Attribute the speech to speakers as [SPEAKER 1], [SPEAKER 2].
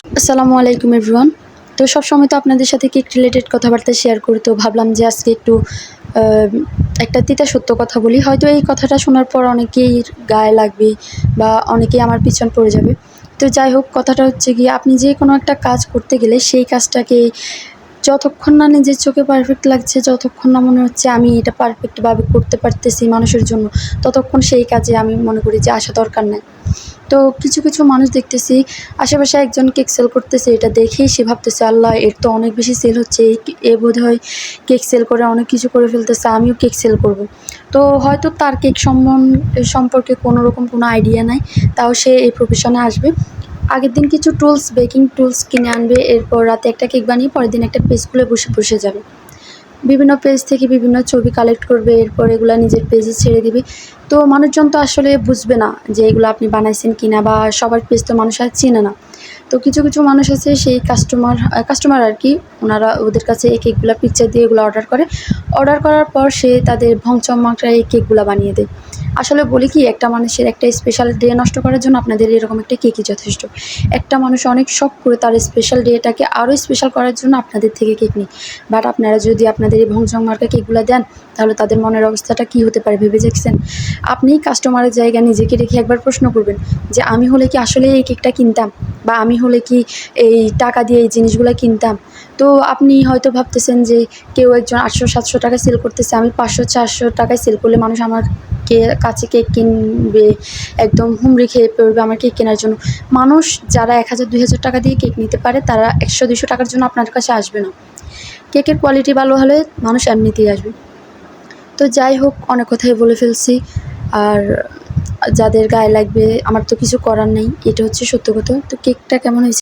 [SPEAKER 1] আসসালামু আলাইকুম এভরিওয়ান। তো সবসময় তো আপনাদের সাথে কেক রিলেটেড কথাবার্তা শেয়ার করি, তো ভাবলাম যে আজকে একটু আ একটা তিতা সত্য কথা বলি। হয়তো এই কথাটা শোনার পর অনেকেই গায়ে লাগবে বা অনেকেই আমার পিছন পড়ে যাবে। তো যাই হোক, কথাটা হচ্ছে গিয়ে আপনি যেকোনো একটা কাজ করতে গেলে সেই কাজটাকে যতক্ষণ না নিজের চোখে পারফেক্ট লাগছে, যতক্ষণ না মনে হচ্ছে আমি এটা পারফেক্টভাবে করতে পারতেছি মানুষের জন্য, ততক্ষণ সেই কাজে আমি মনে করি যে আসা দরকার নাই। তো কিছু মানুষ দেখতেছি আশেপাশে একজন কেক সেল করতেছে, এটা দেখেই সে ভাবতেছে আল্লাহ এর তো অনেক বেশি সেল হচ্ছে, এ বোধহয় কেক সেল করে অনেক কিছু করে ফেলতেছে, আমিও কেক সেল করব। তো হয়তো তার কেক সম্পর্কে কোনো রকম কোনো আইডিয়া নাই, তাও সে এই প্রফেশনে আসবে। আগের দিন কিছু বেকিং টুলস কিনে আনবে, এরপর রাতে একটা কেক বানিয়ে পরের দিন একটা পেজ খুলে বসে যাবে। বিভিন্ন পেজ থেকে বিভিন্ন ছবি কালেক্ট করবে, এরপর এগুলা নিজের পেজে ছেড়ে দিবে। তো মানুষজন তো আসলে বুঝবে না যে এগুলো আপনি বানাইছেন কিনা, বা সবার পেজ তো মানুষ আর চেনে না। তো কিছু মানুষ আছে সেই কাস্টমার আর কি, ওনারা ওদের কাছে এই কেকগুলা পিকচার দিয়ে এগুলো অর্ডার করে। অর্ডার করার পর সে তাদের ভংচং-মাকড়ায় এই কেকগুলা বানিয়ে দেয়। আসলে বলি কি, একটা মানুষের একটা স্পেশাল ডে নষ্ট করার জন্য আপনাদের এরকম একটা কেকই যথেষ্ট। একটা মানুষ অনেক শখ করে তার স্পেশাল ডেটাকে আরও স্পেশাল করার জন্য আপনাদের থেকে কেক নেয়। বাট আপনারা যদি আপনাদের এই ভংচং মার্কা কেকগুলা দেন, তাহলে তাদের মনের অবস্থাটা কী হতে পারে ভেবে দেখছেন? আপনি কাস্টমারের জায়গায় নিজেকে রেখে একবার প্রশ্ন করবেন যে আমি হলে কি আসলে এই কেকটা কিনতাম? বা আমি হলে কি এই টাকা দিয়ে এই জিনিসগুলা কিনতাম? তো আপনি হয়তো ভাবতেছেন যে কেউ একজন ৮০০-৭০০ টাকায় সেল করতেছে, আমি ৫০০-৪০০ টাকায় সেল করলে মানুষ আমার কাছে কেক কিনবে, একদম হুমড়ি খেয়ে পড়বে আমার কেক কেনার জন্য। মানুষ যারা ১,০০০-২,০০০ টাকা দিয়ে কেক নিতে পারে, তারা ১০০-২০০ টাকার জন্য আপনার কাছে আসবে না। কেকের কোয়ালিটি ভালো হলে মানুষ এমনিতেই আসবে। তো যাই হোক, অনেক কথাই বলে ফেলছি। আর যাদের গায়ে লাগবে আমার তো কিছু করার নেই। এটা হচ্ছে সত্য কথা। তো কেকটা কেমন হয়েছে